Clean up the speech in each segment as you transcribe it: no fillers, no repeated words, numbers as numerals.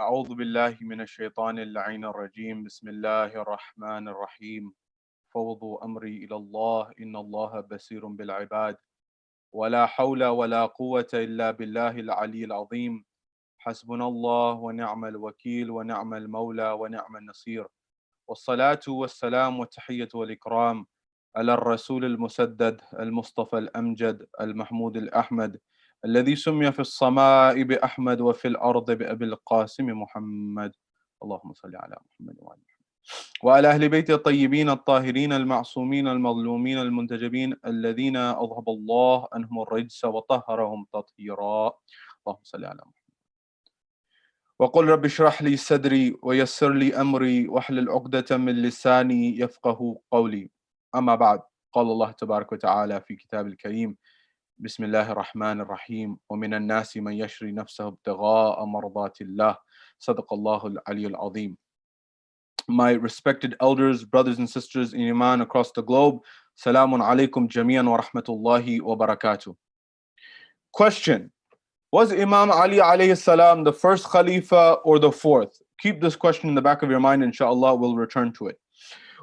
أعوذ بالله من الشيطان اللعين الرجيم بسم الله الرحمن الرحيم فوضوا أمري إلى الله إن الله بصير بالعباد ولا حول ولا قوة إلا بالله العلي العظيم حسبنا الله ونعم الوكيل ونعم المولى ونعم النصير والصلاة والسلام والتحية والإكرام على الرسول المسدد المصطفى الأمجد المحمود الأحمد الذي سمي في السماء بأحمد وفي الأرض بأبي القاسم محمد. اللهم صل على محمد وعلى وعلى أهل بيت الطيبين الطاهرين المعصومين المظلومين المنتجبين الذين أذهب الله عنهم الرجس وطهرهم تطهيرا. اللهم صل على محمد. وقل رب اشرح لي صدري ويسر لي أمري واحلل عقدة من لساني يفقه قولي. أما بعد، قال الله تبارك وتعالى في كتاب الكريم: بسم الله الرحمن الرحيم ومن الناس من يشري نفسه ابتغاء مرضات الله صدق الله العلي العظيم. My respected elders, brothers and sisters in Iman across the globe, Salamun alaikum jami'an wa rahmatullahi wa barakatuh. Question: was Imam Ali alayhi salam the first Khalifa or the fourth? Keep this question in the back of your mind, inshallah, we'll return to it.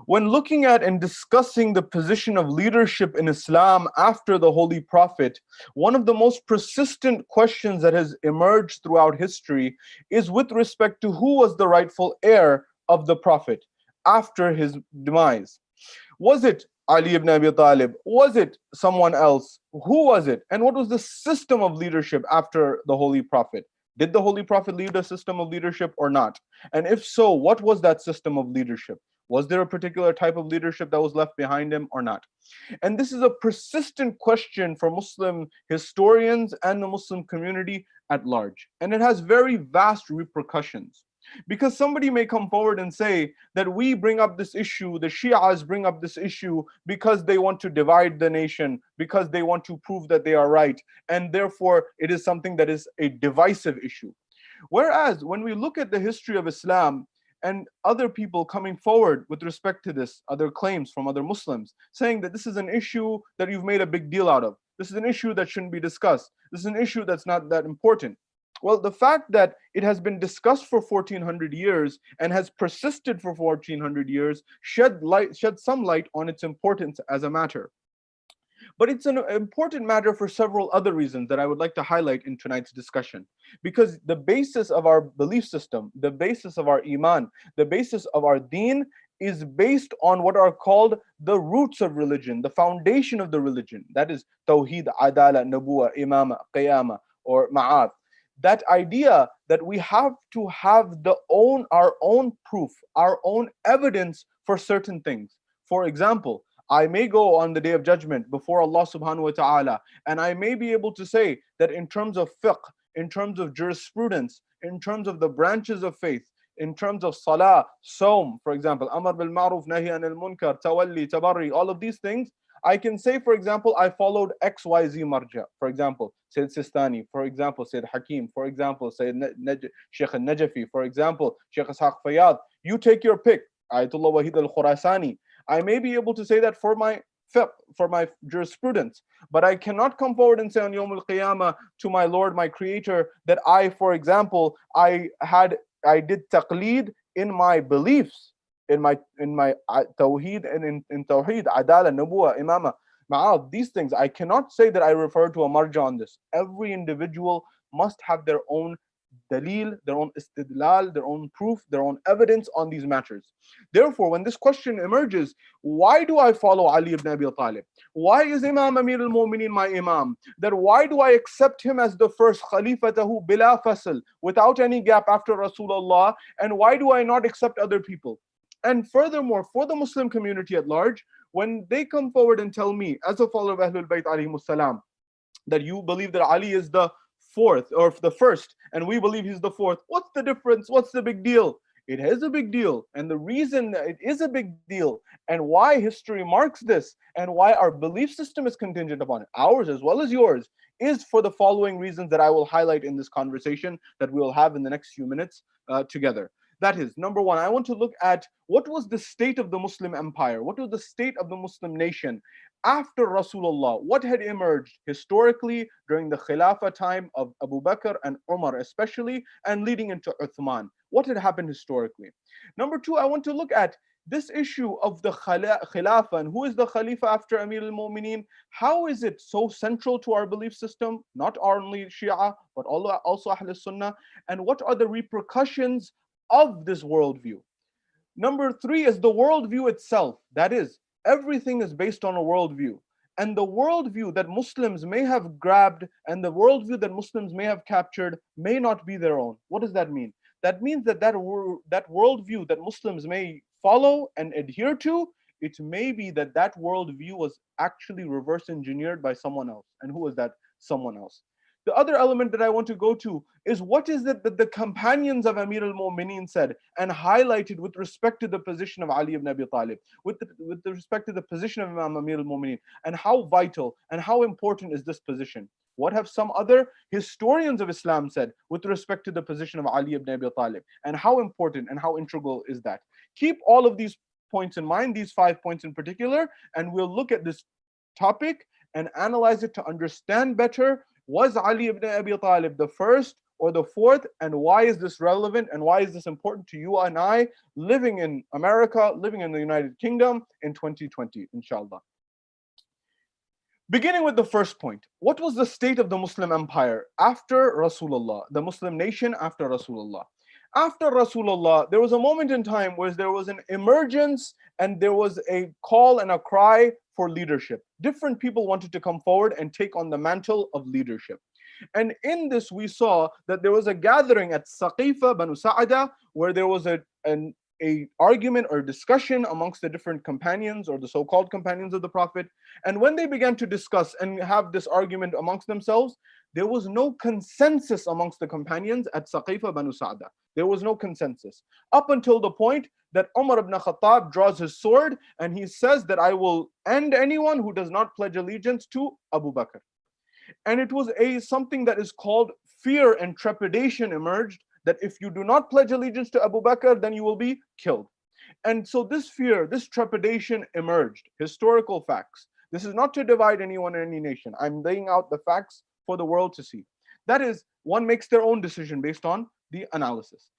When looking at and discussing the position of leadership in Islam after the Holy Prophet, one of the most persistent questions that has emerged throughout history is with respect to who was the rightful heir of the Prophet after his demise. Was it Ali ibn Abi Talib? Was it someone else? Who was it? And what was the system of leadership after the Holy Prophet? Did the Holy Prophet lead a system of leadership or not? And if so, what was that system of leadership? Was there a particular type of leadership that was left behind him or not? And this is a persistent question for Muslim historians and the Muslim community at large. And it has very vast repercussions. Because somebody may come forward and say that we bring up this issue, the Shias bring up this issue because they want to divide the nation, because they want to prove that they are right, and therefore it is something that is a divisive issue. Whereas when we look at the history of Islam and other people coming forward with respect to this, other claims from other Muslims, saying that this is an issue that you've made a big deal out of, this is an issue that shouldn't be discussed, this is an issue that's not that important. Well, the fact that it has been discussed for 1400 years and has persisted for 1400 years shed some light on its importance as a matter. But it's an important matter for several other reasons that I would like to highlight in tonight's discussion. Because the basis of our belief system, the basis of our iman, the basis of our deen is based on what are called the roots of religion, the foundation of the religion. That is Tawheed, Adala, Nabuwa, Imama, Qiyama, or Ma'ad. That idea that we have to have our own proof, our own evidence for certain things. For example, I may go on the day of judgment before Allah subhanahu wa ta'ala, and I may be able to say that in terms of fiqh, in terms of jurisprudence, in terms of the branches of faith, in terms of salah, sawm, for example, amar bil ma'ruf, nahi anil munkar, tawalli, tabarri, all of these things, I can say, for example, I followed XYZ marja. For example, Sayyid Sistani. For example, Sayyid Hakim. For example, Sayyid Sheikh al-Najafi. For example, Sheikh Ishaq Fayyad. You take your pick. Ayatollah Wahid al-Khurasani. I may be able to say that for my fiqh, for my jurisprudence, but I cannot come forward and say on Yawm al-Qiyamah to my Lord, my Creator, that I, for example, I did taqleed in my beliefs, in my tawheed and in tawheed, adala, nubuwa, imama, ma'ad, these things. I cannot say that I refer to a marja on this. Every individual must have their own dalil, their own istidlal, their own proof, their own evidence on these matters. Therefore, when this question emerges, why do I follow Ali ibn Abi Talib? Why is Imam Amir al-Mu'mineen my Imam? That why do I accept him as the first Khalifatahu bila fasl, without any gap after Rasulullah? And why do I not accept other people? And furthermore, for the Muslim community at large, when they come forward and tell me, as a follower of Ahlul Bayt alayhimus salam, that you believe that Ali is the fourth or the first, and we believe he's the fourth, what's the difference? What's the big deal? It is a big deal. And the reason that it is a big deal and why history marks this and why our belief system is contingent upon it, ours as well as yours, is for the following reasons that I will highlight in this conversation that we will have in the next few minutes together. That is, number one, I want to look at what was the state of the Muslim empire, what was the state of the Muslim nation after Rasulullah, what had emerged historically during the Khilafah time of Abu Bakr and Umar especially, and leading into Uthman? What had happened historically? Number two, I want to look at this issue of the Khilafah and who is the Khalifa after Amir al-Mu'mineen. How is it so central to our belief system? Not only Shia, but also Ahl Sunnah. And what are the repercussions of this worldview? Number three is the worldview itself. That is, everything is based on a worldview. And the worldview that Muslims may have grabbed and the worldview that Muslims may have captured may not be their own. What does that mean? That means that worldview that Muslims may follow and adhere to, it may be that that worldview was actually reverse engineered by someone else. And who was that someone else? The other element that I want to go to is what is it that the companions of Amir al-Mu'mineen said and highlighted with respect to the position of Ali ibn Abi Talib, with respect to the position of Imam Amir al-Mu'mineen, and how vital and how important is this position? What have some other historians of Islam said with respect to the position of Ali ibn Abi Talib, and how important and how integral is that? Keep all of these points in mind, these 5 points in particular, and we'll look at this topic and analyze it to understand better. Was Ali ibn Abi Talib the first or the fourth? And why is this relevant? And why is this important to you and I living in America, living in the United Kingdom in 2020, inshallah? Beginning with the first point, what was the state of the Muslim empire after Rasulullah, the Muslim nation after Rasulullah? After Rasulullah, there was a moment in time where there was an emergence and there was a call and a cry for leadership. Different people wanted to come forward and take on the mantle of leadership. And in this, we saw that there was a gathering at Saqifa, Banu Sa'ada, where there was an argument or discussion amongst the different companions or the so-called companions of the Prophet. And when they began to discuss and have this argument amongst themselves, there was no consensus amongst the companions at Saqifa Banu Sa'da. There was no consensus. Up until the point that Umar ibn Khattab draws his sword and he says that I will end anyone who does not pledge allegiance to Abu Bakr. And it was something that is called fear and trepidation emerged, that if you do not pledge allegiance to Abu Bakr, then you will be killed. And so this fear, this trepidation emerged. Historical facts. This is not to divide anyone or any nation. I'm laying out the facts for the world to see. That is, one makes their own decision based on the analysis.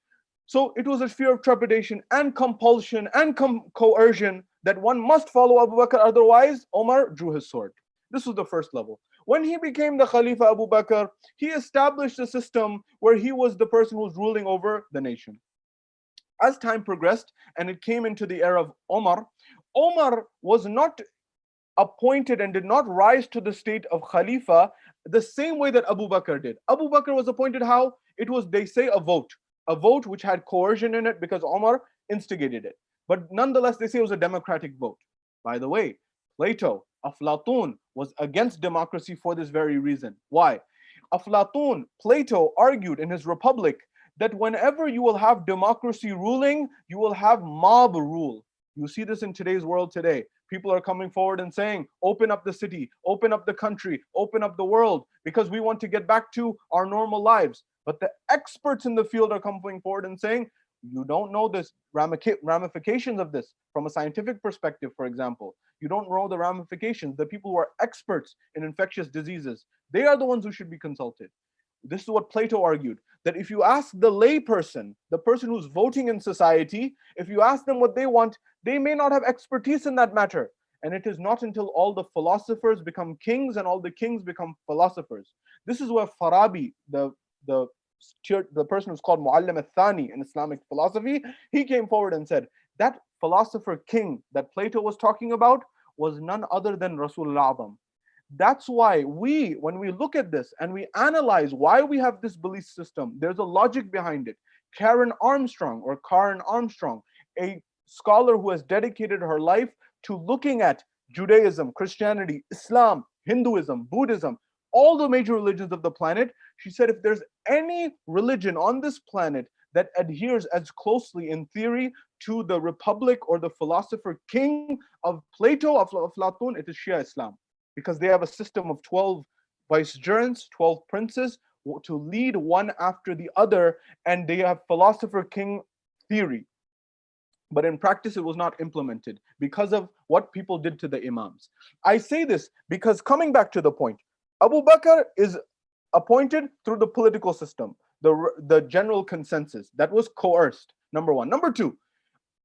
So it was a fear of trepidation and compulsion and coercion that one must follow Abu Bakr, otherwise Omar drew his sword. This was the first level. When he became the Khalifa Abu Bakr, he established a system where he was the person who was ruling over the nation. As time progressed and it came into the era of Omar, Omar was not appointed and did not rise to the state of Khalifa the same way that Abu Bakr did. Abu Bakr was appointed how? It was, they say, a vote which had coercion in it because Omar instigated it. But nonetheless, they say it was a democratic vote. By the way, Plato, Aflatun, was against democracy for this very reason. Why? Plato argued in his Republic that whenever you will have democracy ruling, you will have mob rule. You see this in today's world today. People are coming forward and saying, open up the city, open up the country, open up the world, because we want to get back to our normal lives. But the experts in the field are coming forward and saying, you don't know the ramifications of this from a scientific perspective, for example. You don't know the ramifications. The people who are experts in infectious diseases, they are the ones who should be consulted. This is what Plato argued, that if you ask the lay person, the person who's voting in society, if you ask them what they want, they may not have expertise in that matter. And it is not until all the philosophers become kings and all the kings become philosophers. This is where Farabi, the person who's called Muallim al-Thani in Islamic philosophy, he came forward and said, that philosopher king that Plato was talking about was none other than Rasul al-Azam. That's why when we look at this and we analyze why we have this belief system, there's a logic behind it. Karen Armstrong, a scholar who has dedicated her life to looking at Judaism, Christianity, Islam, Hinduism, Buddhism, all the major religions of the planet, she said if there's any religion on this planet that adheres as closely in theory to the republic or the philosopher king of Plato, of Aflatun, it is Shia Islam. Because they have a system of 12 vicegerents, 12 princes to lead one after the other, and they have philosopher king theory. but in practice it was not implemented because of what people did to the imams. I say this because, coming back to the point, Abu Bakr is appointed through the political system, the general consensus that was coerced. Number one. Number two,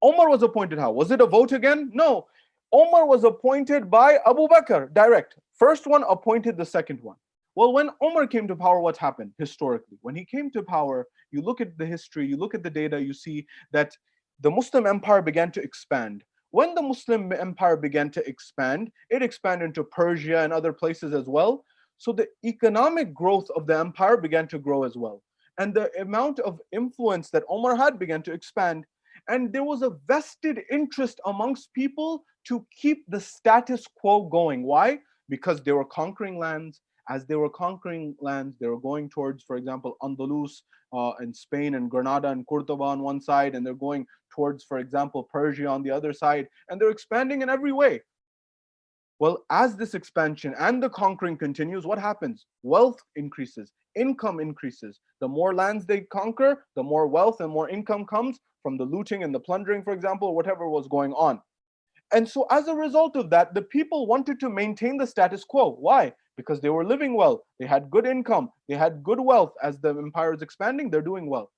Omar was appointed how? Was it a vote again? No. Omar was appointed by Abu Bakr, direct. First one appointed the second one. Well, when Omar came to power, what happened historically? When he came to power, you look at the history, you look at the data, you see that the Muslim empire began to expand. When the Muslim empire began to expand, it expanded into Persia and other places as well. So the economic growth of the empire began to grow as well. And the amount of influence that Omar had began to expand. And there was a vested interest amongst people to keep the status quo going. Why? Because they were conquering lands. As they were conquering lands, they were going towards, for example, Andalus in Spain, and Granada and Cordoba on one side, and they're going towards, for example, Persia on the other side, and they're expanding in every way. Well, as this expansion and the conquering continues, what happens? Wealth increases, income increases. The more lands they conquer, the more wealth and more income comes from the looting and the plundering, for example, or whatever was going on. And so as a result of that, the people wanted to maintain the status quo. Why? Because they were living well, they had good income, they had good wealth. As the empire is expanding, they're doing well.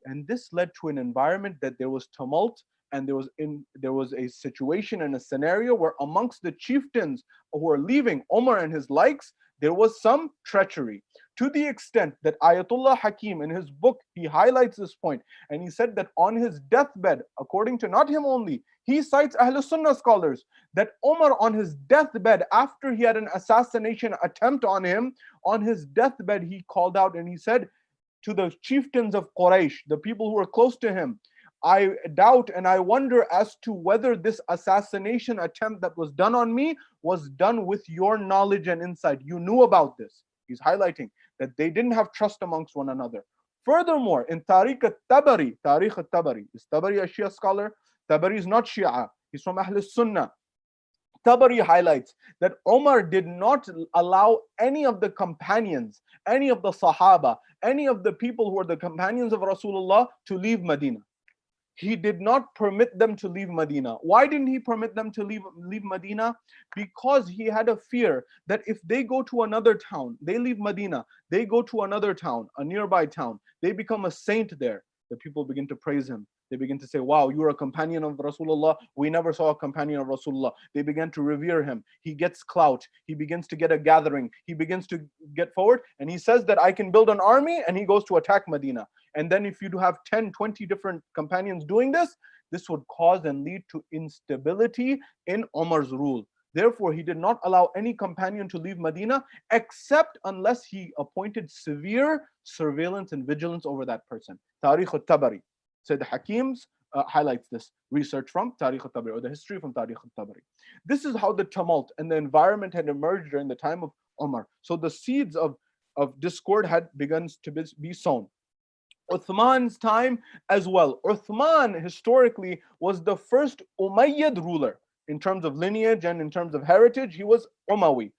And this led to an environment that there was tumult, and there was a situation and a scenario where amongst the chieftains who were leaving, Omar and his likes, there was some treachery, to the extent that Ayatollah Hakim in his book, he highlights this point, and he said that on his deathbed, according to not him only, he cites Ahl Sunnah scholars, that Omar on his deathbed, after he had an assassination attempt on him, on his deathbed he called out and he said to the chieftains of Quraysh, the people who were close to him, I doubt and I wonder as to whether this assassination attempt that was done on me was done with your knowledge and insight. You knew about this. He's highlighting that they didn't have trust amongst one another. Furthermore, in Tariq al-Tabari, is Tabari a Shia scholar? Tabari is not Shia, he's from Ahl Sunnah. Tabari highlights that Omar did not allow any of the companions, any of the Sahaba, any of the people who were the companions of Rasulullah to leave Medina. He did not permit them to leave Medina. Why didn't he permit them to leave Medina? Because he had a fear that if they go to another town, they leave Medina, they go to another town, a nearby town, they become a saint there. The people begin to praise him. They begin to say, wow, you're a companion of Rasulullah. We never saw a companion of Rasulullah. They began to revere him. He gets clout. He begins to get a gathering. He begins to get forward. And he says that I can build an army, and he goes to attack Medina. And then if you do have 10, 20 different companions doing this, this would cause and lead to instability in Umar's rule. Therefore, he did not allow any companion to leave Medina except unless he appointed severe surveillance and vigilance over that person. Tariq al-Tabari. Said Hakim's highlights this research from Tariq al-Tabari, or the history from Tariq al-Tabari. This is how the tumult and the environment had emerged during the time of Umar. So the seeds of discord had begun to be sown. Uthman's time as well. Uthman historically was the first Umayyad ruler in terms of lineage and in terms of heritage. He was Umawi.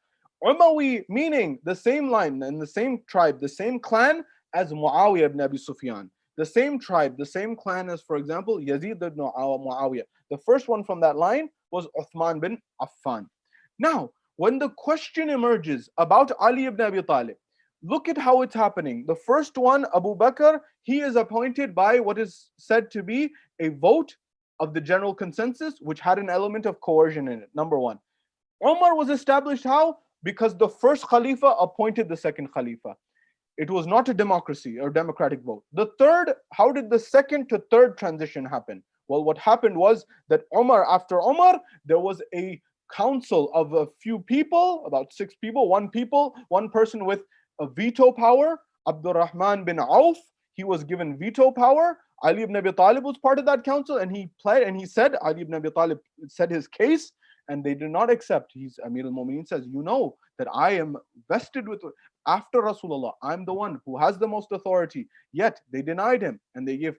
Umawi meaning the same line and the same tribe, the same clan as Muawiyah ibn Abi Sufyan. The same tribe, the same clan as, for example, Yazid ibn Muawiyah. The first one from that line was Uthman bin Affan. Now, when the question emerges about Ali ibn Abi Talib, look at how it's happening. The first one, Abu Bakr, he is appointed by what is said to be a vote of the general consensus, which had an element of coercion in it, number one. Umar was established how? Because the first Khalifa appointed the second Khalifa. It was not a democracy or democratic vote. The third, how did the second to third transition happen? Well, what happened was that after Umar, there was a council of a few people, about 6 people, one person with a veto power, Abdurrahman bin Auf, he was given veto power. Ali ibn Abi Talib was part of that council, and he said, Ali ibn Abi Talib said his case, and they did not accept. Amir al-Mu'mineen says, you know that I am vested with, after Rasulullah, I'm the one who has the most authority. Yet they denied him, and they gave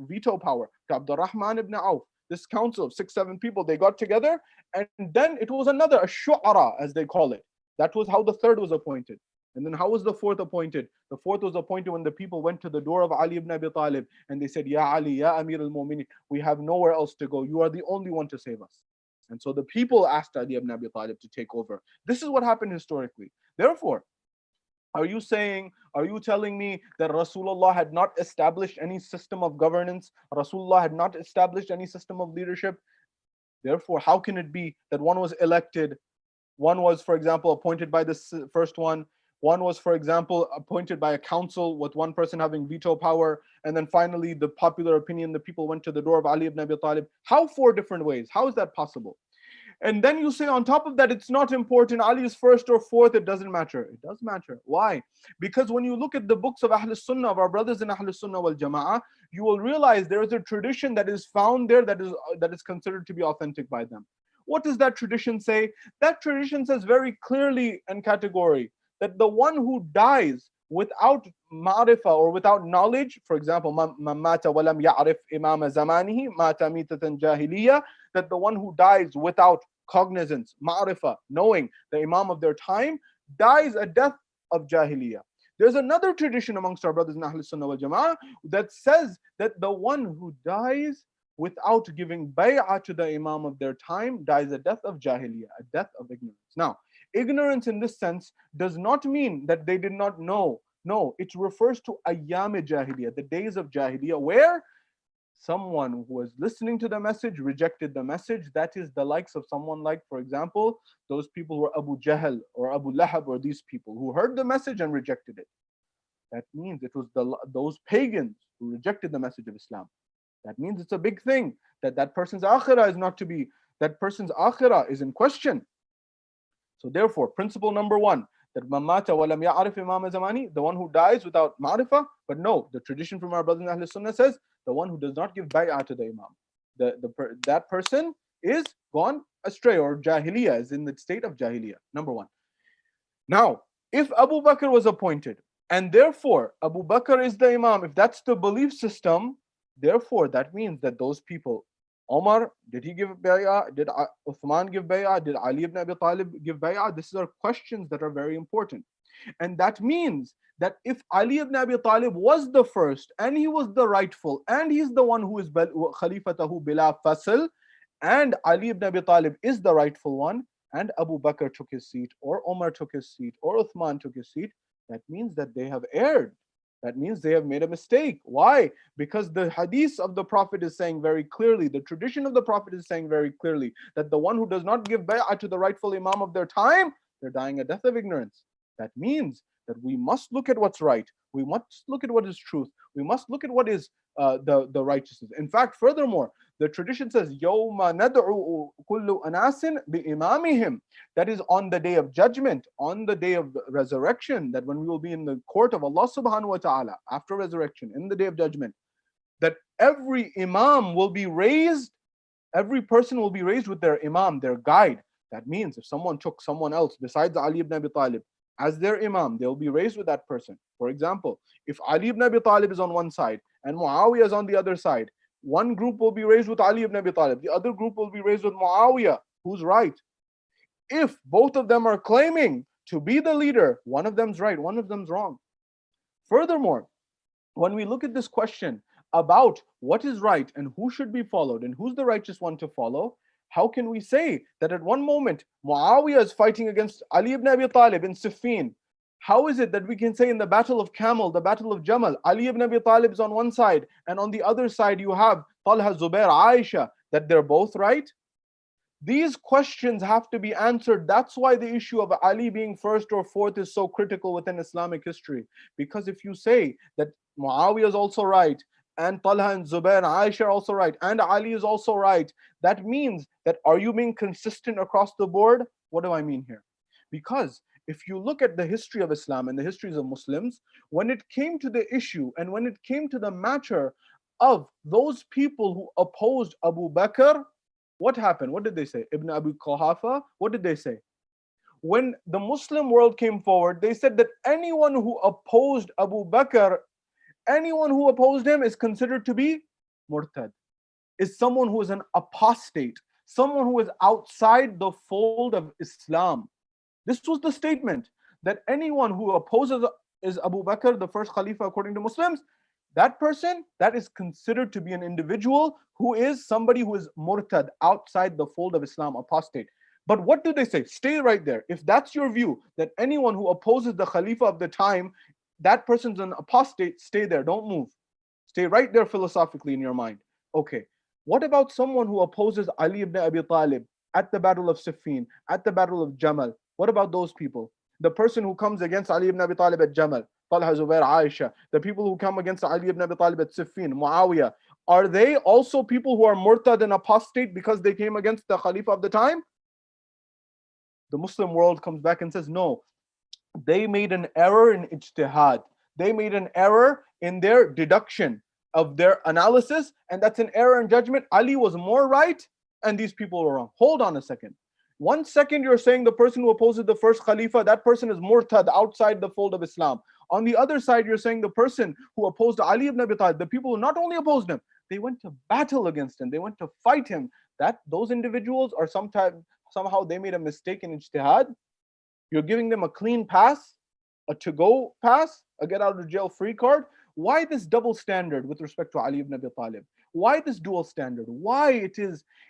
veto power to Abdurrahman ibn Auf. This council of 6, 7 people, they got together, and then it was another, a shu'ara as they call it. That was how the third was appointed. And then how was the fourth appointed? The fourth was appointed when the people went to the door of Ali ibn Abi Talib and they said, Ya Ali, Ya Amir al-Mu'minin, we have nowhere else to go. You are the only one to save us. And so the people asked Ali ibn Abi Talib to take over. This is what happened historically. Therefore, are you telling me that Rasulullah had not established any system of governance? Rasulullah had not established any system of leadership? Therefore, how can it be that one was elected, one was, for example, appointed by the first one was, for example, appointed by a council with one person having veto power, and then finally the popular opinion, the people went to the door of Ali ibn Abi Talib? How four different ways? How is that possible? And then you say on top of that, it's not important, Ali is first or fourth, it doesn't matter. It does matter. Why? Because when you look at the books of Ahl Sunnah, of our brothers in Ahl Sunnah wal Jama'ah, you will realize there is a tradition that is found there that is considered to be authentic by them. What does that tradition say? That tradition says very clearly and categorically that the one who dies without ma'rifah or without knowledge, for example, man mata walam ya'rif imam zamanihi mata mitatan jahiliya, that the one who dies without cognizance, ma'rifah, knowing the imam of their time, dies a death of jahiliya. There's another tradition amongst our brothers in Ahl Sunnah wal Jama'ah that says that the one who dies without giving bay'ah to the imam of their time dies a death of jahiliyyah, a death of ignorance. Now, ignorance in this sense does not mean that they did not know. No, it refers to ayyam jahiliyyah, the days of jahiliyyah, where someone who was listening to the message rejected the message. That is the likes of someone like, for example, those people who were Abu Jahl or Abu Lahab, or these people who heard the message and rejected it. That means it was those pagans who rejected the message of Islam. That means it's a big thing that person's akhirah is not to be, that person's akhirah is in question. So therefore, principle number one, that man mata wa lam ya'rif imam zamani, the one who dies without ma'rifah. But no, the tradition from our brothers in Ahl Sunnah says the one who does not give bay'ah to the imam, that person is gone astray, or jahiliyyah, is in the state of jahiliyyah. Number one. Now, if Abu Bakr was appointed, and therefore Abu Bakr is the imam, if that's the belief system, therefore that means that those people, Omar, did he give bay'ah? Did Uthman give bay'ah? Did Ali ibn Abi Talib give bay'ah? These are questions that are very important. And that means that if Ali ibn Abi Talib was the first, and he was the rightful, and he's the one who is Khalifatahu bila fasl, and Ali ibn Abi Talib is the rightful one, and Abu Bakr took his seat, or Omar took his seat, or Uthman took his seat, that means that they have erred. That means they have made a mistake. Why? Because the hadith of the Prophet is saying very clearly, the tradition of the Prophet is saying very clearly, that the one who does not give bay'ah to the rightful imam of their time, they're dying a death of ignorance. That means that we must look at what's right. We must look at what is truth. We must look at what is the righteousness. In fact, furthermore, the tradition says, يَوْمَ نَدْعُ كُلُّ أَنَاسٍ بِإِمَامِهِمْ. That is on the day of judgment, on the day of resurrection, that when we will be in the court of Allah subhanahu wa ta'ala, after resurrection, in the day of judgment, that every imam will be raised, every person will be raised with their imam, their guide. That means if someone took someone else besides Ali ibn Abi Talib as their imam, they'll be raised with that person. For example, if Ali ibn Abi Talib is on one side and Muawiyah is on the other side, one group will be raised with Ali ibn Abi Talib, the other group will be raised with Muawiyah. Who's right? If both of them are claiming to be the leader, one of them's right, one of them's wrong. Furthermore, when we look at this question about what is right and who should be followed and who's the righteous one to follow, how can we say that at one moment Muawiyah is fighting against Ali ibn Abi Talib in Siffin? How is it that we can say in the battle of Camel, the battle of Jamal, Ali ibn Abi Talib is on one side, and on the other side you have Talha, Zubair, Aisha, that they're both right? These questions have to be answered. That's why the issue of Ali being first or fourth is so critical within Islamic history. Because if you say that Muawiyah is also right, and Talha and Zubair and Aisha are also right, and Ali is also right, that means that, are you being consistent across the board? What do I mean here? Because if you look at the history of Islam and the histories of Muslims, when it came to the issue and when it came to the matter of those people who opposed Abu Bakr, what happened? What did they say? Ibn Abi Quhafa, what did they say? When the Muslim world came forward, they said that anyone who opposed Abu Bakr, anyone who opposed him is considered to be murtad, is someone who is an apostate, someone who is outside the fold of Islam. This was the statement. that anyone who opposes is Abu Bakr, the first Khalifa according to Muslims, that person, that is considered to be an individual who is somebody who is murtad, outside the fold of Islam, apostate. But what do they say? Stay right there. If that's your view, that anyone who opposes the Khalifa of the time, that person's an apostate, stay there, don't move. Stay right there philosophically in your mind. Okay. What about someone who opposes Ali ibn Abi Talib at the Battle of Siffin, at the Battle of Jamal? What about those people? The person who comes against Ali ibn Abi Talib at Jamal, Talha, Zubair, Aisha, the people who come against Ali ibn Abi Talib at Siffin, Muawiyah, are they also people who are murtad and apostate because they came against the Khalifa of the time? The Muslim world comes back and says, no, they made an error in ijtihad. They made an error in their deduction of their analysis, and that's an error in judgment. Ali was more right, and these people were wrong. Hold on a second. 1 second, you're saying the person who opposes the first Khalifa, that person is murtad, outside the fold of Islam. On the other side, you're saying the person who opposed Ali ibn Abi Talib, the people who not only opposed him, they went to battle against him, they went to fight him. That those individuals are somehow they made a mistake in ijtihad. You're giving them a clean pass, a to-go pass, a get out of jail free card. Why this double standard with respect to Ali ibn Abi Talib? Why this dual standard? Why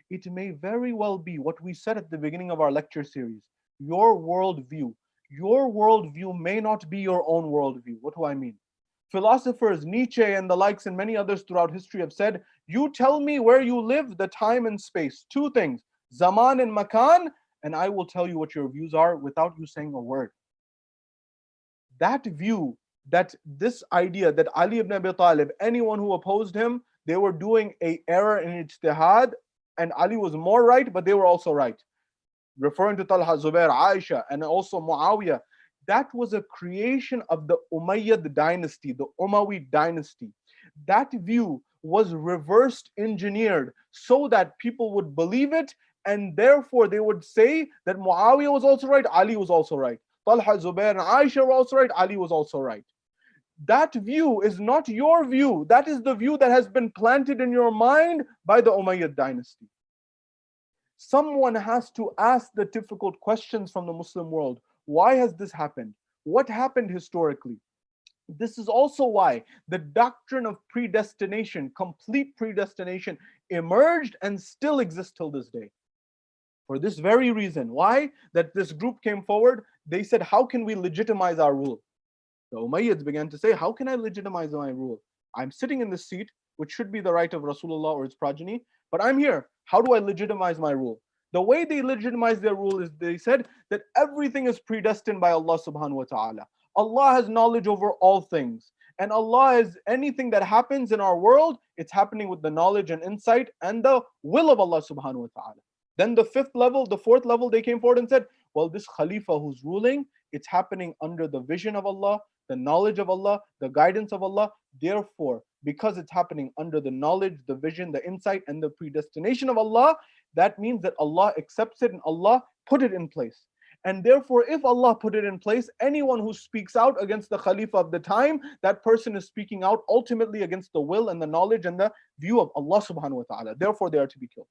it may very well be what we said at the beginning of our lecture series. Your worldview. Your worldview may not be your own worldview. What do I mean? Philosophers, Nietzsche and the likes and many others throughout history have said, you tell me where you live, the time and space. Two things, zaman and makan, and I will tell you what your views are without you saying a word. That view, that this idea that Ali ibn Abi Talib, anyone who opposed him, they were doing a error in ijtihad, and Ali was more right, but they were also right. Referring to Talha, Zubair, Aisha, and also Muawiyah, that was a creation of the Umayyad dynasty, the Umayyad dynasty. That view was reversed engineered so that people would believe it, and therefore they would say that Muawiyah was also right, Ali was also right. Talha, Zubair, and Aisha were also right, Ali was also right. That view is not your view. That is the view that has been planted in your mind by the Umayyad dynasty. Someone has to ask the difficult questions from the Muslim world. Why has this happened? What happened historically? This is also why the doctrine of predestination, complete predestination, emerged and still exists till this day. For this very reason. Why? That this group came forward, they said, how can we legitimize our rule? The Umayyads began to say, how can I legitimize my rule? I'm sitting in this seat, which should be the right of Rasulullah or his progeny, but I'm here. How do I legitimize my rule? The way they legitimize their rule is they said that everything is predestined by Allah subhanahu wa ta'ala. Allah has knowledge over all things. And Allah is anything that happens in our world, it's happening with the knowledge and insight and the will of Allah subhanahu wa ta'ala. Then the fourth level, they came forward and said, well, this Khalifa who's ruling, it's happening under the vision of Allah, the knowledge of Allah, the guidance of Allah. Therefore, because it's happening under the knowledge, the vision, the insight, and the predestination of Allah, that means that Allah accepts it and Allah put it in place. And therefore, if Allah put it in place, anyone who speaks out against the Khalifa of the time, that person is speaking out ultimately against the will and the knowledge and the view of Allah subhanahu wa ta'ala. Therefore, they are to be killed.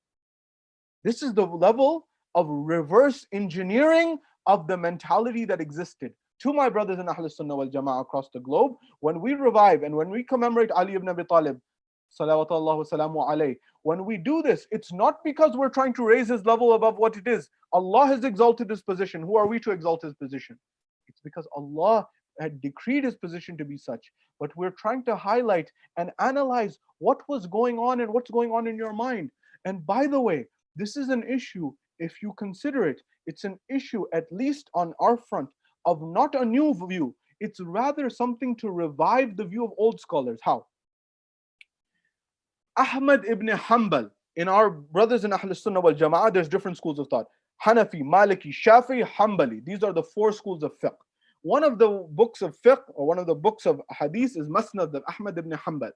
This is the level of reverse engineering of the mentality that existed. To my brothers in Ahlus Sunnah wal Jama'ah across the globe, when we revive and when we commemorate Ali ibn Abi Talib, salawatullah salamu alayhi, when we do this, it's not because we're trying to raise his level above what it is. Allah has exalted his position. Who are we to exalt his position? It's because Allah had decreed his position to be such. But we're trying to highlight and analyze what was going on and what's going on in your mind. And by the way, this is an issue, if you consider it, it's an issue, at least on our front, of not a new view. It's rather something to revive the view of old scholars. How? Ahmad ibn Hanbal, in our brothers in Ahlus Sunnah wal Jama'ah, there's different schools of thought. Hanafi, Maliki, Shafi'i, Hanbali. These are the four schools of fiqh. One of the books of fiqh, or one of the books of hadith, is Musnad of Ahmad ibn Hanbal.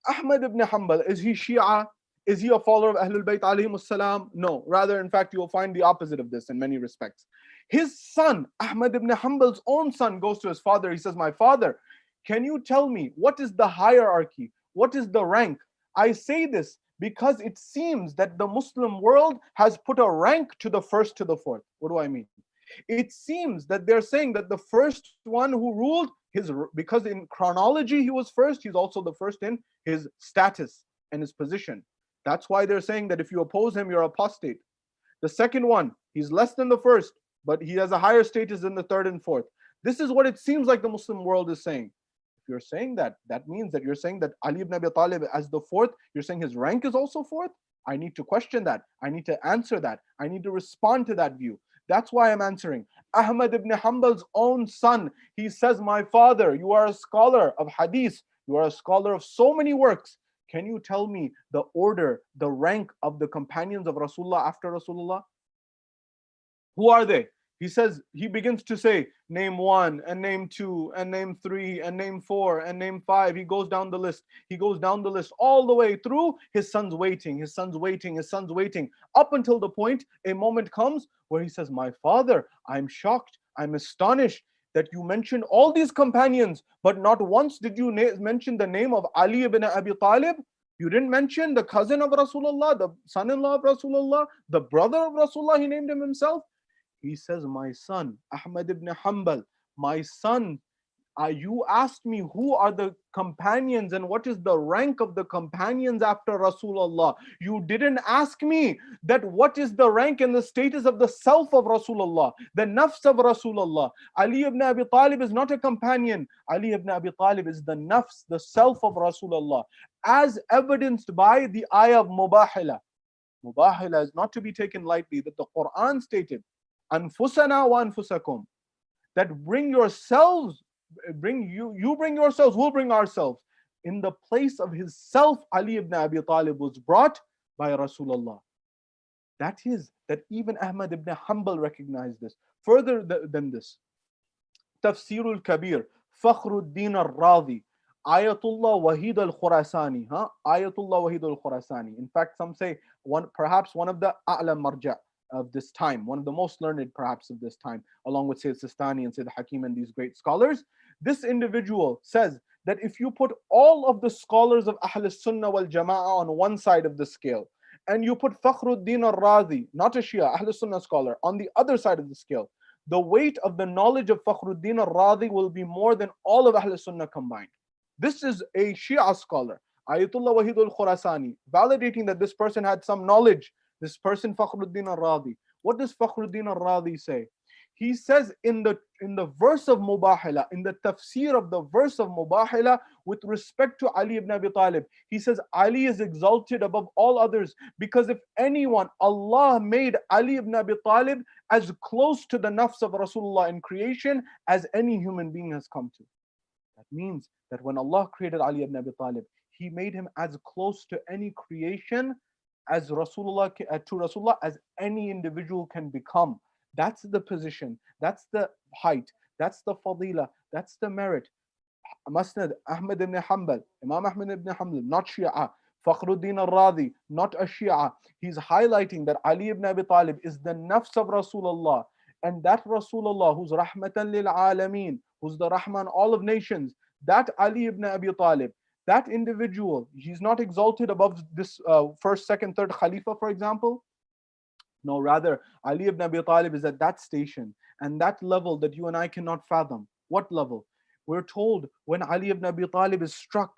Ahmad ibn Hanbal, is he Shia? Is he a follower of Ahlul Bayt alayhimus salam? No. Rather, in fact, you will find the opposite of this in many respects. His son, Ahmad ibn Hanbal's own son, goes to his father. He says, my father, can you tell me what is the hierarchy? What is the rank? I say this because it seems that the Muslim world has put a rank to the first to the fourth. What do I mean? It seems that they're saying that the first one who ruled, because in chronology he was first, he's also the first in his status and his position. That's why they're saying that if you oppose him, you're apostate. The second one, he's less than the first, but he has a higher status than the third and fourth. This is what it seems like the Muslim world is saying. If you're saying that, that means that you're saying that Ali ibn Abi Talib as the fourth, you're saying his rank is also fourth? I need to question that. I need to answer that. I need to respond to that view. That's why I'm answering. Ahmad ibn Hanbal's own son, he says, my father, you are a scholar of hadith. You are a scholar of so many works. Can you tell me the order, the rank of the companions of Rasulullah after Rasulullah? Who are they? He says, he begins to say, name one, and name two, and name three, and name four, and name five. He goes down the list. He goes down the list all the way through. His son's waiting, his son's waiting, his son's waiting, up until the point, a moment comes where he says, my father, I'm shocked, I'm astonished that you mentioned all these companions, but not once did you mention the name of Ali ibn Abi Talib. You didn't mention the cousin of Rasulullah, the son-in-law of Rasulullah, the brother of Rasulullah, he named him himself. He says, my son, Ahmad ibn Hanbal, my son, you asked me who are the companions and what is the rank of the companions after Rasulullah. You didn't ask me that what is the rank and the status of the self of Rasulullah, the nafs of Rasulullah. Ali ibn Abi Talib is not a companion. Ali ibn Abi Talib is the nafs, the self of Rasulullah, as evidenced by the ayah of Mubahila. Mubahila is not to be taken lightly, that the Quran stated, Anfusana wa anfusakum, that bring yourselves, bring yourselves, we'll bring ourselves. In the place of his self, Ali ibn Abi Talib was brought by Rasulullah. That is, that even Ahmad ibn Hanbal recognized this. Further than this, Tafsirul Kabir, Fakhruddin al-Radhi, Ayatullah Wahid al-Khurasani, Ayatullah Wahid al-Khurasani. In fact, some say perhaps one of the A'la Marja' of this time, one of the most learned perhaps of this time, along with Sayyid Sistani and Sayyid Hakim and these great scholars. This individual says that if you put all of the scholars of Ahl Sunnah wal Jama'ah on one side of the scale, and you put Fakhruddin al-Razi, not a Shia, Ahl Sunnah scholar, on the other side of the scale, the weight of the knowledge of Fakhruddin al-Razi will be more than all of Ahl Sunnah combined. This is a Shia scholar, Ayatullah Wahid al-Khurasani, validating that this person had some knowledge. This person, Fakhruddin al-Razi. What does Fakhruddin al-Razi say? He says in the verse of Mubahila, in the tafsir of the verse of Mubahila, with respect to Ali ibn Abi Talib, he says Ali is exalted above all others because if anyone, Allah made Ali ibn Abi Talib as close to the nafs of Rasulullah in creation as any human being has come to. That means that when Allah created Ali ibn Abi Talib, He made him as close to any creation as Rasulullah, to Rasulullah as any individual can become. That's the position, that's the height, that's the fadila, that's the merit. Musnad Ahmad ibn Hanbal, Imam Ahmad ibn Hanbal, not Shia. Fakhruddin al-Razi, not a Shia. He's highlighting that Ali ibn Abi Talib is the nafs of Rasulullah, and that Rasulullah who's rahmatan lil alameen, who's the Rahman all of nations, that Ali ibn Abi Talib, that individual, he's not exalted above this first, second, third Khalifa, for example. No, rather, Ali ibn Abi Talib is at that station and that level that you and I cannot fathom. What level? We're told when Ali ibn Abi Talib is struck,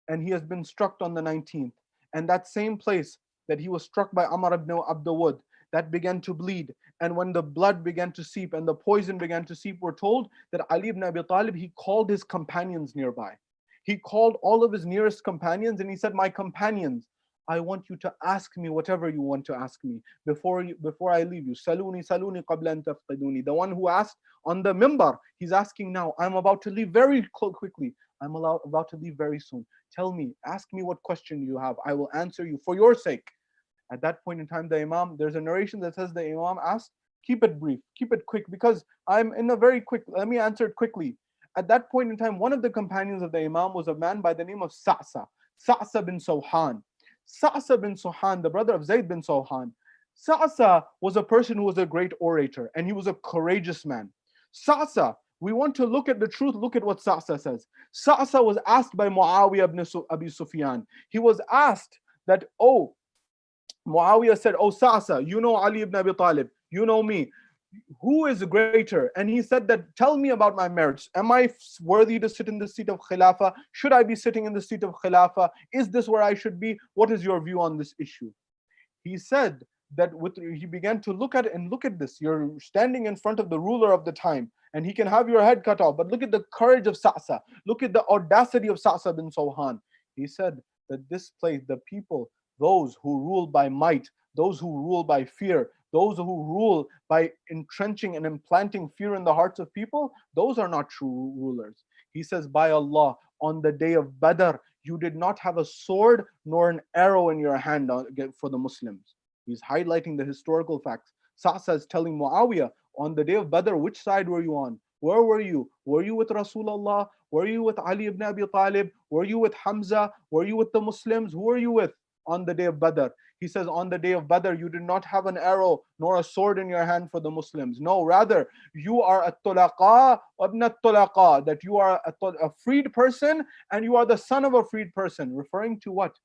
and he has been struck on the 19th, and that same place that he was struck by Amr ibn Abdul Wud, that began to bleed. And when the blood began to seep and the poison began to seep, we're told that Ali ibn Abi Talib, he called his companions nearby. He called all of his nearest companions and he said, my companions, I want you to ask me whatever you want to ask me before I leave you. Saluni qabla an tafqiduni. The one who asked on the mimbar, he's asking now. I'm about to leave very quickly. I'm about to leave very soon. Tell me, ask me what question you have. I will answer you for your sake. At that point in time, the Imam, there's a narration that says the Imam asked, keep it brief, keep it quick, because I'm in a very quick, let me answer it quickly. At that point in time, one of the companions of the Imam was a man by the name of Sa'sa bin Sawhan. Sa'sa bin Sawhan, the brother of Zayd bin Sawhan. Sa'sa was a person who was a great orator and he was a courageous man. Sa'sa, we want to look at the truth, look at what Sa'sa says. Sa'sa was asked by Muawiyah ibn Abi Sufyan. He was asked that, oh, Muawiyah said, oh Sa'sa, you know Ali ibn Abi Talib, you know me. who is greater? And he said that, tell me about my merits. Am I worthy to sit in the seat of Khilafah? Should I be sitting in the seat of Khilafah? Is this where I should be? What is your view on this issue? He said that he began to look at it, and look at this. You're standing in front of the ruler of the time, and he can have your head cut off. But look at the courage of Sa'sa. Look at the audacity of Sa'sa bin Sawhan. He said that this place, the people, those who rule by might, those who rule by fear, those who rule by entrenching and implanting fear in the hearts of people, those are not true rulers. He says, by Allah, on the day of Badr, you did not have a sword nor an arrow in your hand for the Muslims. He's highlighting the historical facts. Sa'sa is telling Muawiyah, on the day of Badr, which side were you on? Where were you? Were you with Rasulullah? Were you with Ali ibn Abi Talib? Were you with Hamza? Were you with the Muslims? Who were you with on the day of Badr? He says, on the day of Badr, you did not have an arrow nor a sword in your hand for the Muslims. No, rather, you are a tulaqa ibn tulaqa, that you are a freed person and you are the son of a freed person. Referring to what?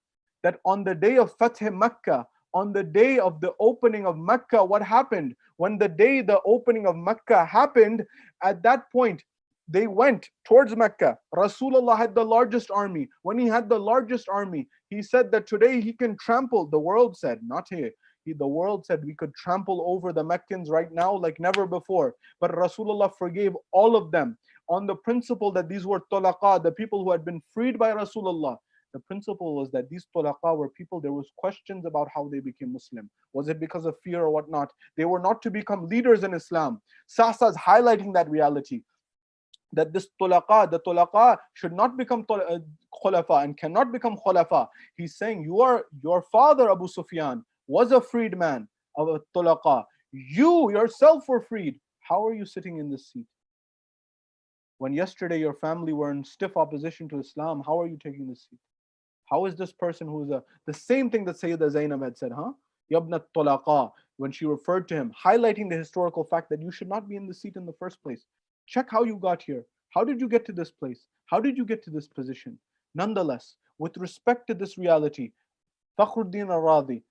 That on the day of Fath Makkah, on the day of the opening of Mecca, what happened? When the opening of Mecca happened, at that point, they went towards Mecca. Rasulullah had the largest army. When he had the largest army, he said that today he can trample, the world said, not he. The world said we could trample over the Meccans right now like never before. But Rasulullah forgave all of them on the principle that these were tulaqa, the people who had been freed by Rasulullah. The principle was that these tulaqa were people, there was questions about how they became Muslim. Was it because of fear or whatnot? They were not to become leaders in Islam. Sa'sa is highlighting that reality, that this tulaqa, the tulaqa should not become khulafa and cannot become khulafa. He's saying your father Abu Sufyan was a freed man of a tulaqa. You yourself were freed. How are you sitting in this seat? When yesterday your family were in stiff opposition to Islam, how are you taking this seat? How is this person who is the same thing that Sayyidah Zainab had said, huh? Yabna tulaqa, when she referred to him, highlighting the historical fact that you should not be in the seat in the first place. Check how you got here. How did you get to this place? How did you get to this position? Nonetheless, with respect to this reality, Fakhruddin al-Radi,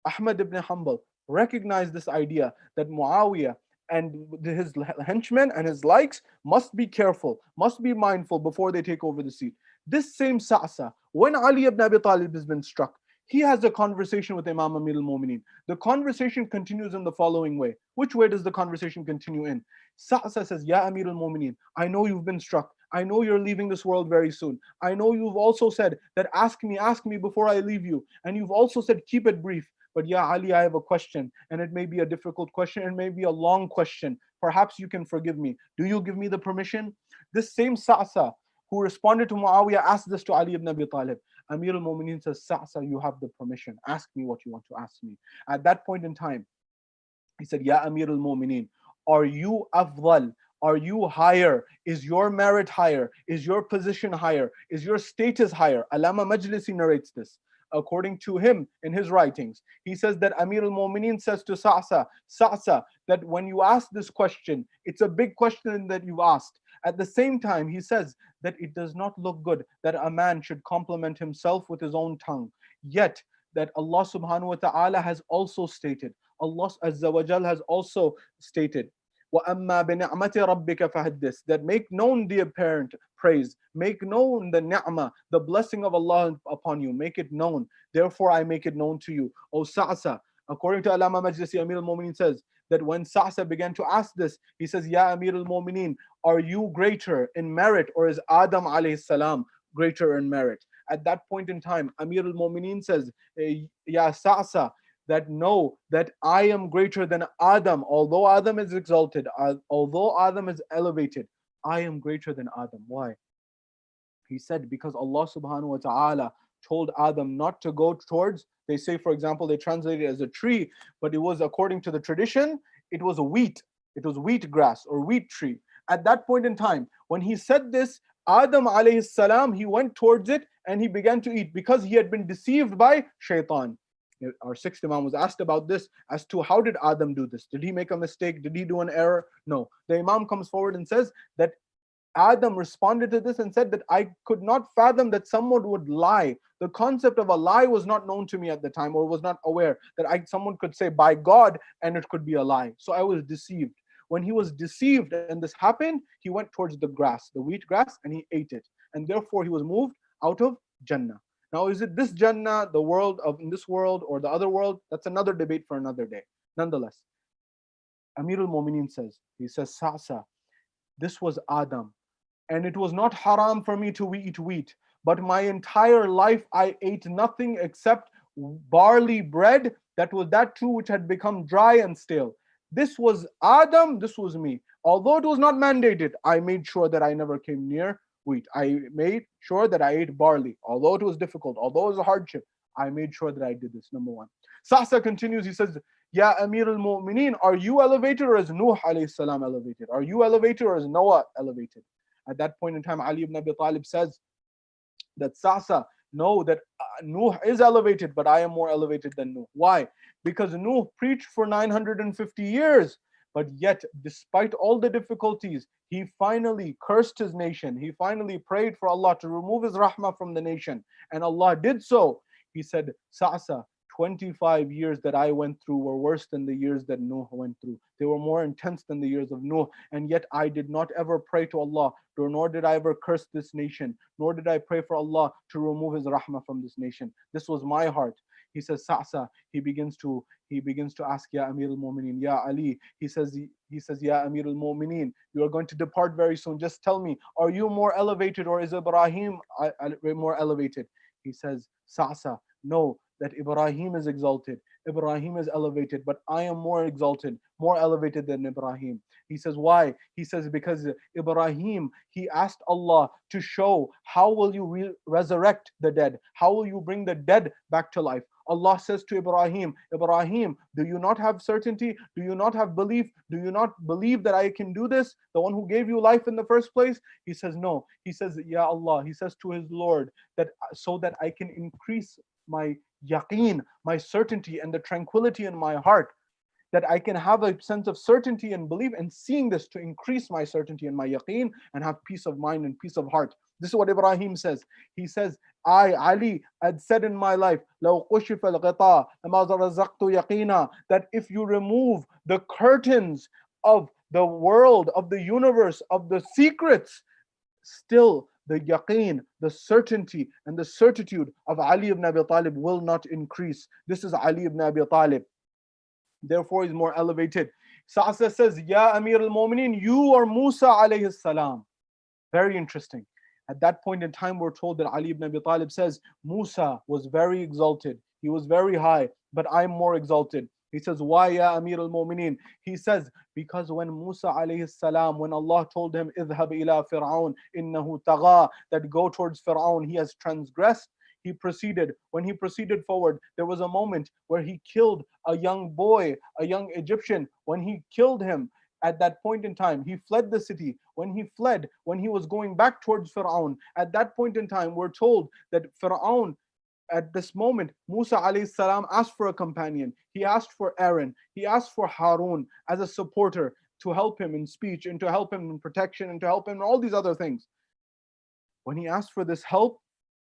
Ahmad ibn Hanbal recognized this idea that Muawiyah and his henchmen and his likes must be careful, must be mindful before they take over the seat. This same Sa'sa, when Ali ibn Abi Talib has been struck, he has a conversation with Imam Amir al-Mu'mineen. The conversation continues in the following way. Which way does the conversation continue in? Sa'sa says, Ya Amir al-Mu'mineen, I know you've been struck. I know you're leaving this world very soon. I know you've also said that ask me before I leave you. And you've also said keep it brief. But Ya Ali, I have a question, and it may be a difficult question, and maybe a long question. Perhaps you can forgive me. Do you give me the permission? This same Sa'sa, who responded to Muawiyah, asked this to Ali ibn Abi Talib. Amir al-Mu'mineen says, Sa'sa, you have the permission. Ask me what you want to ask me. At that point in time, he said, Ya Amir al-Mu'mineen, are you afdal? Are you higher? Is your merit higher? Is your position higher? Is your status higher? Allama Majlisi narrates this. According to him in his writings, he says that Amir al-Mu'mineen says to Sa'sa, that when you ask this question, it's a big question that you've asked. At the same time, he says that it does not look good that a man should compliment himself with his own tongue. Yet, that Allah subhanahu wa ta'ala has also stated, Allah Azza wa Jal has also stated, وَأَمَّا بِنِعْمَةِ رَبِّكَ فَحَدِّثْ, that make known the apparent praise, make known the ni'mah, the blessing of Allah upon you, make it known. Therefore I make it known to you. O Sa'sa, according to Allama Majlisi, Amir al-Mu'mineen says that when Sa'sa began to ask this, he says, Ya Amir al-Mu'mineen, are you greater in merit, or is Adam alayhi salam greater in merit? At that point in time, Amir al-Mu'mineen says, Ya Sa'sa, that know that I am greater than Adam. Although Adam is exalted, although Adam is elevated, I am greater than Adam. Why? He said, because Allah subhanahu wa ta'ala told Adam not to go towards, they say, for example, they translate it as a tree, but it was, according to the tradition, it was a wheat. It was wheat grass or wheat tree. At that point in time, when he said this, Adam alayhi salam, he went towards it and he began to eat because he had been deceived by shaitan. Our sixth Imam was asked about this, as to how did Adam do this? Did he make a mistake? Did he do an error? No. The Imam comes forward and says that Adam responded to this and said that I could not fathom that someone would lie. The concept of a lie was not known to me at the time, or was not aware that someone could say by God and it could be a lie. So I was deceived. When he was deceived and this happened, he went towards the grass, the wheat grass, and he ate it. And therefore he was moved out of Jannah. Now, is it this Jannah, the world of in this world, or the other world? That's another debate for another day. Nonetheless, Amirul Mu'mineen says, he says, Sa'sa, this was Adam, and it was not haram for me to eat wheat, but my entire life I ate nothing except barley bread, that too which had become dry and stale. This was Adam, this was me. Although it was not mandated, I made sure that I never came near wheat. I made sure that I ate barley. Although it was difficult, although it was a hardship, I made sure that I did this, number one. Sa'sa continues, he says, Ya Amir al-Mu'mineen, are you elevated or is Nuh alayhi salam elevated? Are you elevated or is Noah elevated? At that point in time, Ali ibn Abi Talib says that Sa'sa, know that Nuh is elevated, but I am more elevated than Nuh. Why? Because Nuh preached for 950 years, but yet, despite all the difficulties, he finally cursed his nation. He finally prayed for Allah to remove his rahmah from the nation, and Allah did so. He said, Sa'sa, 25 years that I went through were worse than the years that Nuh went through. They were more intense than the years of Nuh. And yet I did not ever pray to Allah, nor did I ever curse this nation, nor did I pray for Allah to remove His rahmah from this nation. This was my heart. He says, Sa'sa, he begins to ask, Ya Amir al-Mu'mineen, Ya Ali. He says, Ya Amir al-Mu'mineen, you are going to depart very soon. Just tell me, are you more elevated or is Ibrahim more elevated? He says, Sa'sa, no, that Ibrahim is exalted. Ibrahim is elevated, but I am more exalted, more elevated than Ibrahim. He says, why? He says, because Ibrahim, he asked Allah to show how will you resurrect the dead? How will you bring the dead back to life? Allah says to Ibrahim, Ibrahim, do you not have certainty? Do you not have belief? Do you not believe that I can do this? The one who gave you life in the first place? He says, no. He says, Ya Allah, he says to his Lord, that so that I can increase my yaqeen, my certainty and the tranquility in my heart, that I can have a sense of certainty and belief, and seeing this to increase my certainty and my yaqeen and have peace of mind and peace of heart. This is what Ibrahim says. He says, I, Ali, had said in my life, لَوْ قُشِفَ الْغِطَاءَ لَمَا رَزَقْتُ يَقِينًا, that if you remove the curtains of the world, of the universe, of the secrets, still the yaqeen, the certainty and the certitude of Ali ibn Abi Talib will not increase. This is Ali ibn Abi Talib. Therefore, he's more elevated. Sa'sa says, Ya Amir al-Mu'mineen, you are Musa alayhi salam. Very interesting. At that point in time, we're told that Ali ibn Abi Talib says, Musa was very exalted. He was very high, but I'm more exalted. He says, why, Ya Amir al-Mu'mineen? He says, because when Musa alayhi salam, when Allah told him, اذهب ila Fir'aun innahu tagha, that go towards Fir'aun, he has transgressed, he proceeded. When he proceeded forward, there was a moment where he killed a young boy, a young Egyptian. When he killed him, at that point in time, he fled the city. When he fled, when he was going back towards Fir'aun, at that point in time, we're told that Fir'aun, at this moment, Musa alayhi salam asked for a companion. He asked for Aaron. He asked for Harun as a supporter to help him in speech and to help him in protection and to help him in all these other things. When he asked for this help,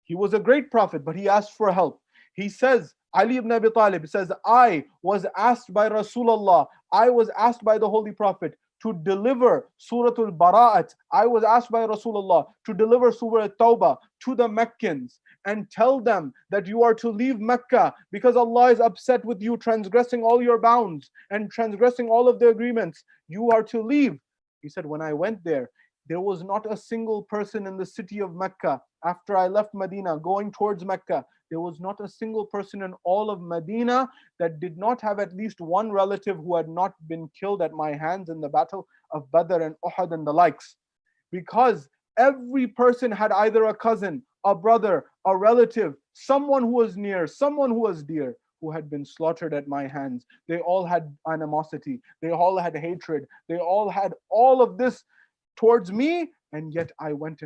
he was a great prophet, but he asked for help. He says, Ali ibn Abi Talib says, I was asked by Rasulullah, I was asked by the Holy Prophet to deliver Surah Al-Bara'at. I was asked by Rasulullah to deliver Surah At-Tawbah to the Meccans and tell them that you are to leave Mecca because Allah is upset with you transgressing all your bounds and transgressing all of the agreements. You are to leave. He said, when I went there was not a single person in the city of Mecca. After I left Medina going towards Mecca, there was not a single person in all of Medina that did not have at least one relative who had not been killed at my hands in the battle of Badr and Uhud and the likes. Because every person had either a cousin, a brother, a relative, someone who was near, someone who was dear, who had been slaughtered at my hands. They all had animosity. They all had hatred. They all had all of this towards me, and yet I went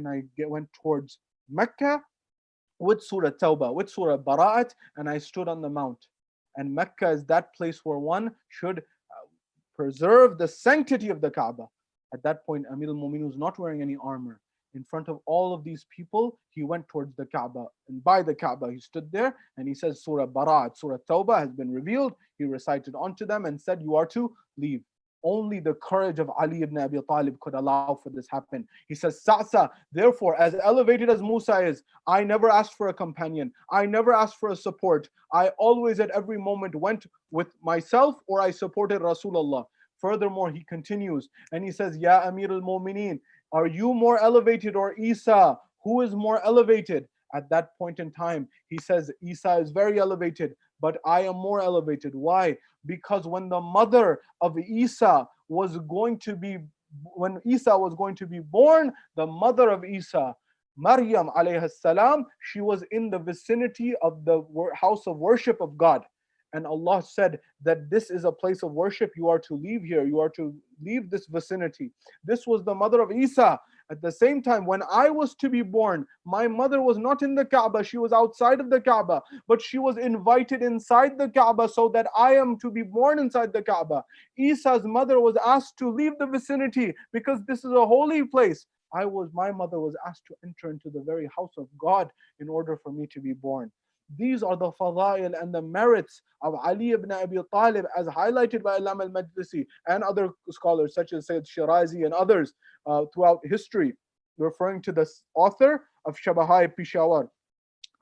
towards Mecca with Surah Tawbah, with Surah Bara'at, and I stood on the mount. And Mecca is that place where one should preserve the sanctity of the Kaaba. At that point, Amir al-Mu'minin was not wearing any armor. In front of all of these people, he went towards the Kaaba. And by the Kaaba, he stood there and he says, Surah Bara'at, Surah Tawbah has been revealed. He recited onto them and said, you are to leave. Only the courage of Ali ibn Abi Talib could allow for this happen. He says, Sa'sa, therefore, as elevated as Musa is, I never asked for a companion. I never asked for a support. I always at every moment went with myself or I supported Rasulullah. Furthermore, he continues and he says, Ya Amir al-Mu'mineen, are you more elevated or Isa? Who is more elevated? At that point in time, he says, Isa is very elevated, but I am more elevated. Why? Because when the mother of Isa was going to be, when Isa was going to be born, the mother of Isa, Maryam alayhi salam, she was in the vicinity of the house of worship of God. And Allah said that this is a place of worship. You are to leave here. You are to leave this vicinity. This was the mother of Isa. At the same time, when I was to be born, my mother was not in the Kaaba. She was outside of the Kaaba, but she was invited inside the Kaaba so that I am to be born inside the Kaaba. Isa's mother was asked to leave the vicinity because this is a holy place. My mother was asked to enter into the very house of God in order for me to be born. These are the fadail and the merits of Ali ibn Abi Talib as highlighted by Imam al-Majlisi and other scholars such as Sayyid Shirazi and others throughout history, referring to the author of Shabahai Peshawar,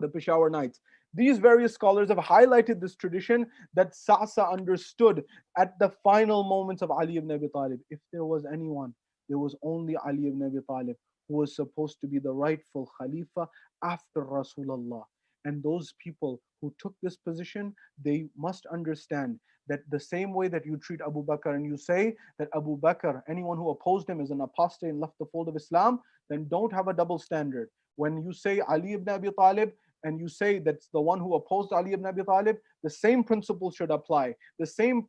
the Peshawar Nights. These various scholars have highlighted this tradition that Sa'sa understood at the final moments of Ali ibn Abi Talib. If there was anyone, there was only Ali ibn Abi Talib who was supposed to be the rightful Khalifa after Rasulullah. And those people who took this position, they must understand that the same way that you treat Abu Bakr and you say that Abu Bakr, anyone who opposed him is an apostate and left the fold of Islam, then don't have a double standard. When you say Ali ibn Abi Talib and you say that's the one who opposed Ali ibn Abi Talib, the same principle should apply. The same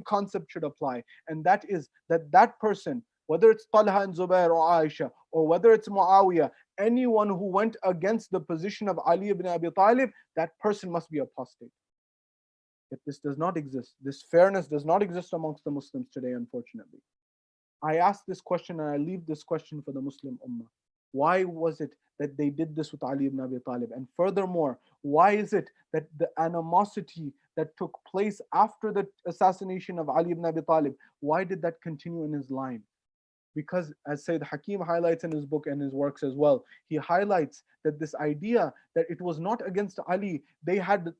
concept should apply. And that is that person, whether it's Talha and Zubair or Aisha, or whether it's Muawiyah, anyone who went against the position of Ali ibn Abi Talib, that person must be apostate. Yet this does not exist. This fairness does not exist amongst the Muslims today, unfortunately. I ask this question and I leave this question for the Muslim Ummah. Why was it that they did this with Ali ibn Abi Talib? And furthermore, why is it that the animosity that took place after the assassination of Ali ibn Abi Talib, why did that continue in his line? Because as Sayyid Hakim highlights in his book and his works as well, he highlights that this idea that it was not against Ali, they had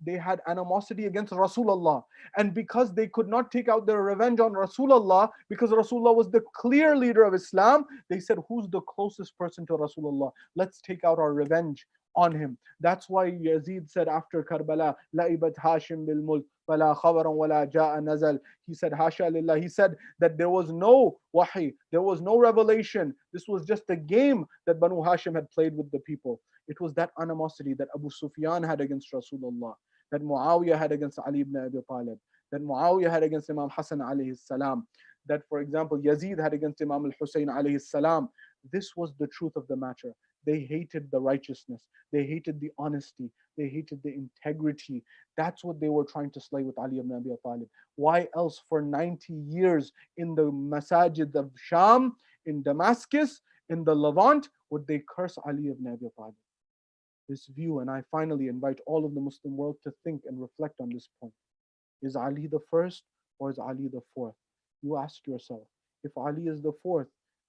animosity against Rasulullah. And because they could not take out their revenge on Rasulullah, because Rasulullah was the clear leader of Islam, they said, who's the closest person to Rasulullah? Let's take out our revenge on him. That's why Yazid said after Karbala, Laibat Hashim bil mulk, wala khabaran wala ja'a nazal. He said, Hasha lillah. He said that there was no wahi, there was no revelation. This was just a game that Banu Hashim had played with the people. It was that animosity that Abu Sufyan had against Rasulullah, that Muawiyah had against Ali ibn Abi Talib, that Muawiyah had against Imam Hassan alayhi salam, that for example Yazid had against Imam al-Hussein alayhi salam. This was the truth of the matter. They hated the righteousness. They hated the honesty. They hated the integrity. That's what they were trying to slay with Ali ibn Abi Talib. Why else for 90 years in the masajid of Sham, in Damascus, in the Levant, would they curse Ali ibn Abi Talib? This view, and I finally invite all of the Muslim world to think and reflect on this point. Is Ali the first or is Ali the fourth? You ask yourself, if Ali is the fourth,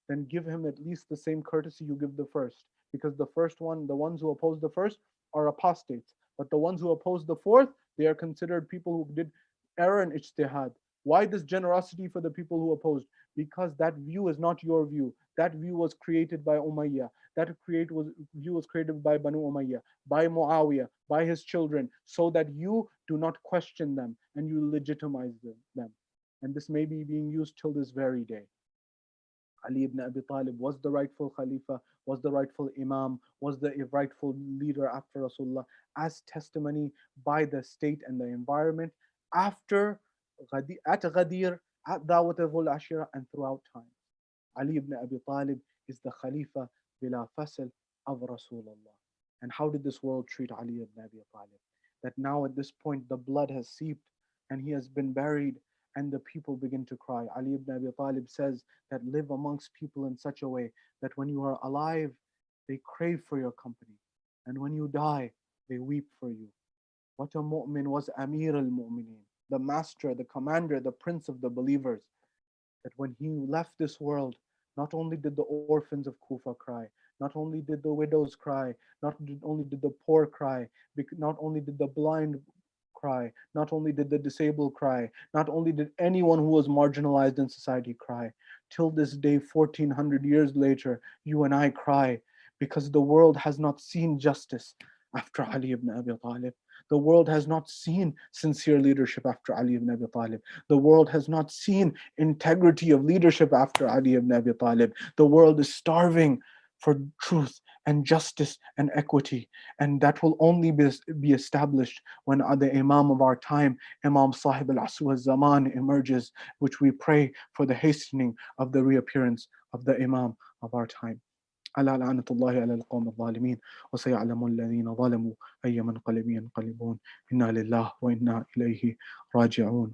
then give him at least the same courtesy you give the first. Because the first one, the ones who oppose the first are apostates. But the ones who oppose the fourth, they are considered people who did error and ijtihad. Why this generosity for the people who opposed? Because that view is not your view. That view was created by Umayyah. View was created by Banu Umayyah, by Muawiyah, by his children, so that you do not question them and you legitimize them. And this may be being used till this very day. Ali ibn Abi Talib was the rightful Khalifa, was the rightful Imam, was the rightful leader after Rasulullah, as testimony by the state and the environment after at Ghadir, at Dawat al-Ashira, and throughout time. Ali ibn Abi Talib is the Khalifa bila fasl of Rasulullah. And how did this world treat Ali ibn Abi Talib? That now at this point the blood has seeped and he has been buried, and the people begin to cry. Ali ibn Abi Talib says that live amongst people in such a way that when you are alive, they crave for your company, and when you die, they weep for you. What a mu'min was Amir al Mu'mineen, the master, the commander, the prince of the believers, that when he left this world, not only did the orphans of Kufa cry, not only did the widows cry, only did the poor cry, not only did the blind cry, not only did the disabled cry, not only did anyone who was marginalized in society cry. Till this day, 1400 years later, you and I cry because the world has not seen justice after Ali ibn Abi Talib. The world has not seen sincere leadership after Ali ibn Abi Talib. The world has not seen integrity of leadership after Ali ibn Abi Talib. The world is starving for truth and justice and equity. And that will only be established when the Imam of our time, Imam Sahib al-Asr al-Zaman, emerges, which we pray for the hastening of the reappearance of the Imam of our time. ألا لعنة الله على القوم الظالمين وسيعلم الذين ظلموا أي منقلب ينقلبون إنا لله وإنا إليه راجعون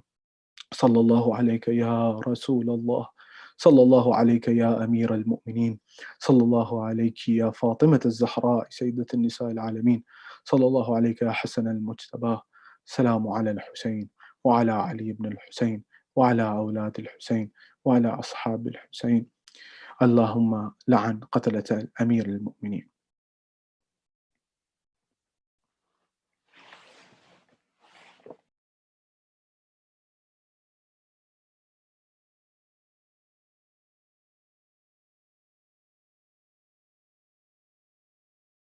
صلى الله عليك يا رسول الله صلى الله عليك يا أمير المؤمنين صلى الله عليك يا فاطمة الزهراء سيدة النساء العالمين صلى الله عليك يا حسن المجتبى سلام على الحسين وعلى علي بن الحسين وعلى أولاد الحسين وعلى أصحاب الحسين اللهم لعن قتلة الأمير المؤمنين